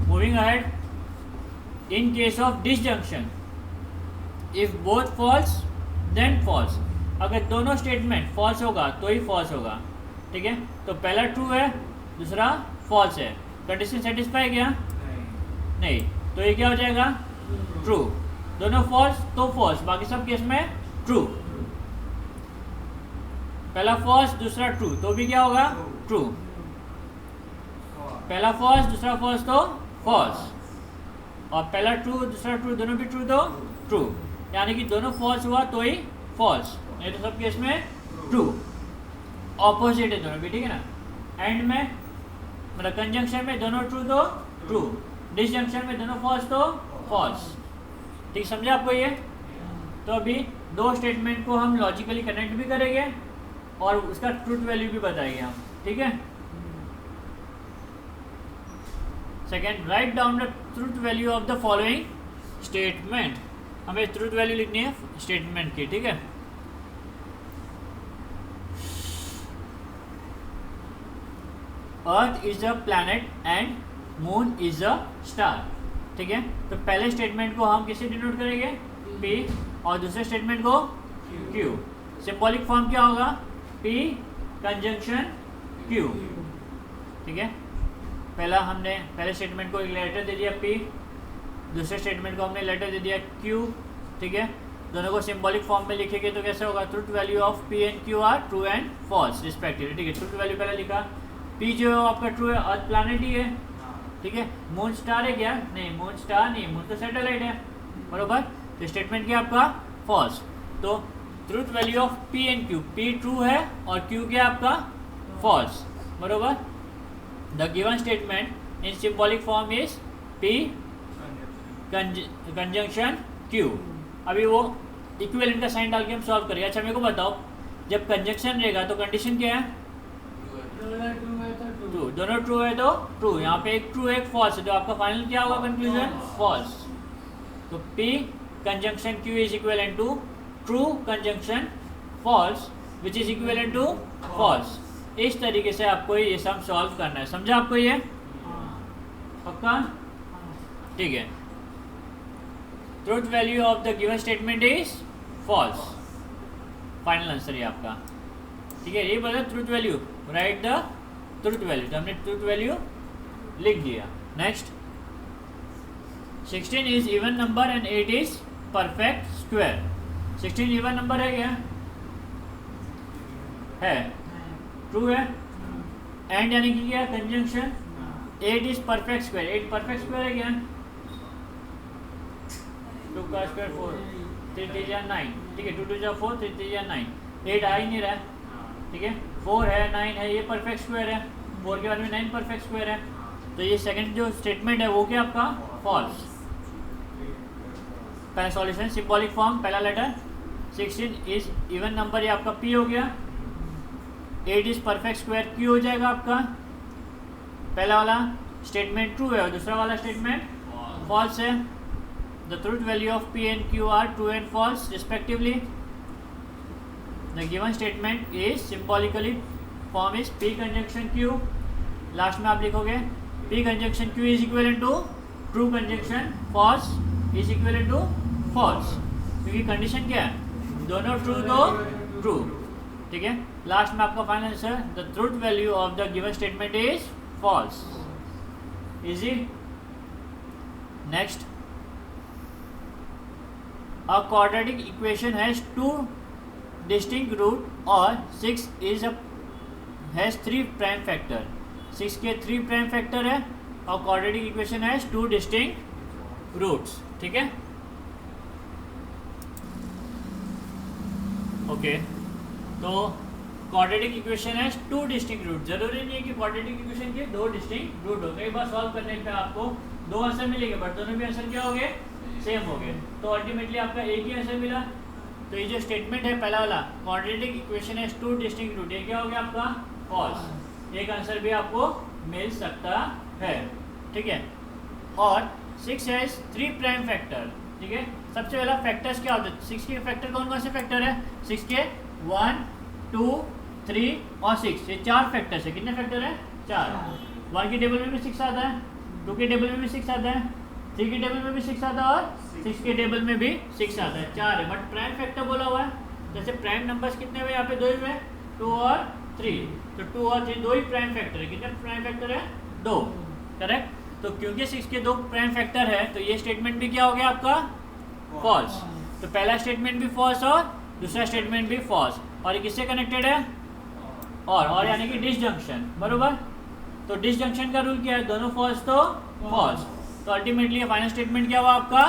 Moving ahead, in case of disjunction if both false then false. अगर दोनों स्टेटमेंट फॉल्स होगा तो ही फॉल्स होगा। ठीक है, तो पहला ट्रू है दूसरा फॉल्स है, कंडीशन सेटिस्फाई किया नहीं, तो ये क्या हो जाएगा, ट्रू। दोनों फॉल्स तो फॉल्स, बाकी सब केस में ट्रू। पहला फॉल्स दूसरा ट्रू तो भी क्या होगा, ट्रू। पहला फॉल्स दूसरा फॉल्स तो फॉल्स, और पहला ट्रू दूसरा ट्रू दोनों भी ट्रू तो ट्रू। यानी कि दोनों फॉल्स हुआ तो ही फॉल्स, नहीं तो सब केस में ट्रू। ऑपोजिट है दोनों भी, ठीक है ना। एंड में मतलब कंजंक्शन में दोनों ट्रू तो ट्रू, डिसजंक्शन में दोनों फॉल्स तो फॉल्स। ठीक, समझा आपको ये। तो अभी दो स्टेटमेंट को हम लॉजिकली कनेक्ट भी करेंगे और उसका ट्रूथ वैल्यू भी बताएंगे हम। ठीक है, second, write down the truth value of the following statement. हमें ट्रूथ वैल्यू लिखनी है स्टेटमेंट की। ठीक है, earth is a planet and moon is a star. ठीक है, तो पहले स्टेटमेंट को हम किससे डिनोट करेंगे, P, और दूसरे स्टेटमेंट को Q। सिंबॉलिक फॉर्म क्या होगा, P कंजंक्शन Q। ठीक है, पहले स्टेटमेंट को एक लेटर दे दिया P, दूसरे स्टेटमेंट को हमने लेटर दे दिया Q। ठीक है, दोनों को सिंबॉलिक फॉर्म में लिखेंगे तो कैसे होगा, truth value of P and Q are true and false respectively. ठीक है, ट्रूथ वैल्यू पहले लिखा, P जो है आपका ट्रू है, अर्थ प्लैनेट ही है। ठीक है, मून स्टार है क्या, नहीं मून स्टार नहीं, मून तो सैटेलाइट है, बरोबर। तो स्टेटमेंट क्या आपका, फॉल्स। तो truth value of P and Q, P true है और Q क्या आपका, फॉल्स, बरोबर। The given statement in symbolic form is P conjunction Q। अभी वो इक्विवेलेंट का साइन डाल के हम सॉल्व करेंगे। अच्छा मेरे को बताओ, जब कंजंक्शन रहेगा तो कंडीशन क्या है, ट्रू, दोनों ट्रू है तो ट्रू। यहाँ पे एक ट्रू एक फॉल्स है, तो आपका फाइनल क्या होगा, कंक्लूजन फॉल्स। तो P conjunction Q is equivalent to true conjunction false which is equivalent to false. इस तरीके से आपको ये सम सॉल्व करना है। समझा आपको ये, पक्का। ठीक है, truth value of the given statement is false, final answer ये आपका। ठीक है, ये बोला truth value, right the truth value, तो हमने ट्रूथ वैल्यू लिख दिया। Next, 16 is even number and 8 is perfect square. 16 even number है क्या, है, ट्रू है। एंड यानी कि क्या, conjunction. 8 is perfect square, 8 perfect square है क्या, 2 का स्क्वायर 4, 3 3 जा 9। ठीक है, 2 2 जा 4, 3 3 जा 9, 8 आ ही नहीं रहा है। ठीक है, 4 है 9 है, ये परफेक्ट स्क्वायर है, 4 के बाद में 9 परफेक्ट स्क्वायर है। तो ये सेकंड जो स्टेटमेंट है वो क्या आपका, फॉल्स। पहला सॉल्यूशन सिंबॉलिक फॉर्म, पहला लेटर 16 इज इवन नंबर, ये आपका P हो गया। 8 इज परफेक्ट स्क्वायर Q हो जाएगा आपका। पहला वाला स्टेटमेंट ट्रू है और दूसरा वाला स्टेटमेंट फॉल्स है। The truth value of P and Q are true and false respectively. The given statement is symbolically form is P conjunction Q। Last में आप लिखोगे P conjunction Q is equal to true conjunction false is equal to false, क्योंकि condition क्या है, दोनों true तो true. ठीक है, लास्ट में आपका final answer, the truth value of the given statement is false. Easy. Next, a quadratic equation has two distinct root और 6 is a has 3 prime factor। 6 के 3 prime factor है और quadratic equation has 2 distinct roots। ठीक है, okay. तो quadratic equation has 2 distinct roots, जरूरी नहीं है कि quadratic equation के 2 distinct root हो। कई बार सॉल्व करने पे आपको 2 आंसर मिलेंगे बट दोनों भी आंसर क्या हो गए, सेम हो गए, तो अल्टीमेटली आपका एक ही आंसर मिला। तो ये जो स्टेटमेंट है पहला वाला, क्वाड्रेटिक इक्वेशन है 2 डिस्टिंक्ट रूट, ये क्या हो गया आपका, फॉल्स। एक आंसर भी आपको मिल सकता है। ठीक है, और 6 हैज 3 प्राइम फैक्टर। ठीक है, सबसे पहला फैक्टर्स क्या होते हैं, 6 के फैक्टर कौन कौन से फैक्टर है, 6 के 1 2 3 और 6, ये 4 फैक्टर्स है। कितने फैक्टर है, 4। 1 के टेबल में भी 6 आता है, 2 के टेबल में भी 6 आता है, 3 के टेबल में भी 6 आता है और 6 के टेबल में भी 6 आता है, 4 है। बट प्राइम फैक्टर बोला हुआ है, जैसे प्राइम नंबर्स कितने हुए यहाँ पे, 2 हुए, 2 और 3, तो 2 और 3 2 ही प्राइम फैक्टर है। कितने प्राइम फैक्टर है, 2, करेक्ट। तो क्योंकि 6 के 2 प्राइम फैक्टर है तो ये स्टेटमेंट भी क्या हो गया आपका, फॉल्स। तो पहला स्टेटमेंट भी फॉल्स और दूसरा स्टेटमेंट भी फॉल्स, और ये किससे कनेक्टेड है, और यानी कि डिसजंक्शन, बरोबर। तो डिसजंक्शन का रूल क्या है, दोनों फॉल्स तो फॉल्स, तो अल्टीमेटली फाइनल स्टेटमेंट क्या हुआ आपका,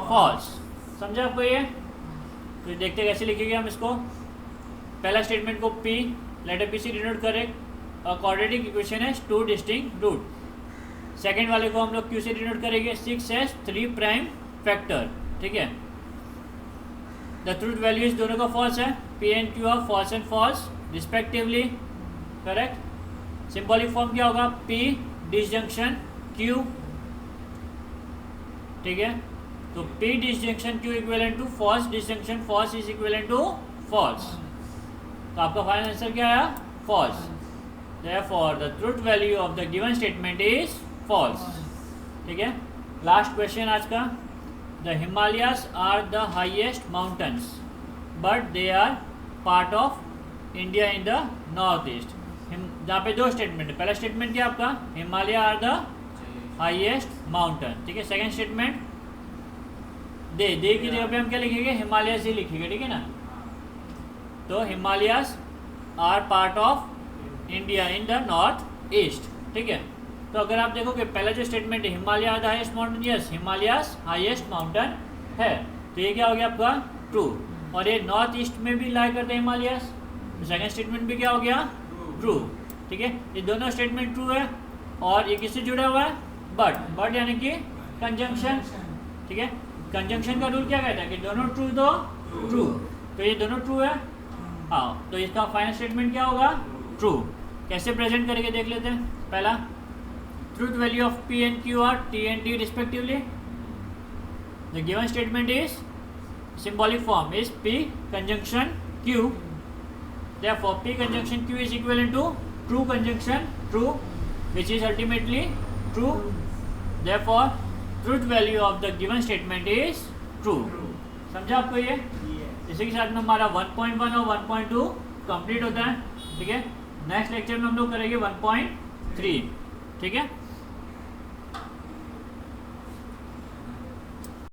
फॉल्स। समझा आपको ये, तो देखते कैसे लिखेंगे हम इसको। पहला स्टेटमेंट को P, लेटर P से डिनोट करें, और क्वाड्रेटिक इक्वेशन है 2 डिस्टिंक्ट रूट। सेकंड वाले को हम लोग Q से डिनोट करेंगे, 6 हैज 3 प्राइम फैक्टर। ठीक है, द ट्रूथ वैल्यू इज दोनों का फॉल्स है, P and Q are false and false respectively, correct. Symbolic form क्या होगा, P डिसजंक्शन Q। ठीक है, तो P disjunction Q equivalent to false disjunction false is equivalent to false. तो आपका फाइनल आंसर क्या आया, false. Therefore the truth value of the given statement is false. ठीक है, लास्ट क्वेश्चन आज का, the Himalayas are the highest mountains but they are part of India in the north east. जहाँ पे 2 स्टेटमेंट है, पहला स्टेटमेंट क्या आपका, Himalaya are the highest mountain. ठीक है, सेकंड स्टेटमेंट दे की जगह पे हम क्या लिखेंगे, हिमालयस ही लिखेंगे। ठीक है ना, तो Himalayas are part of India in the north east. ठीक है, तो अगर आप देखोगे पहला जो स्टेटमेंट है, Himalaya are the highest mountain, yes Himalayas highest mountain है, तो ये क्या हो गया आपका, ट्रू। और ये नॉर्थ ईस्ट में भी लाई करते हैं हिमालयस, तो सेकंड स्टेटमेंट भी क्या हो गया, ट्रू। ठीक है, ये दोनों स्टेटमेंट ट्रू है, और ये किससे जुड़ा हुआ है, बट यानी कि कंजंक्शन। ठीक है, कंजंक्शन का रूल क्या कहता है कि दोनों ट्रू तो ट्रू, तो ये दोनों ट्रू है। हाँ, तो इसका फाइनल स्टेटमेंट क्या होगा, ट्रू। कैसे प्रेजेंट करके देख लेते हैं। पहला, truth value of P and Q are T and T respectively. The given statement is symbolic form is P conjunction Q, therefore P conjunction Q is equivalent to true conjunction true, which is ultimately true, therefore truth value of the given statement is true। समझा आपको ये, इसी के साथ में हमारा 1.1 और 1.2 complete होता है। ठीक है, नेक्स्ट लेक्चर में हम लोग करेंगे 1.3। ठीक है।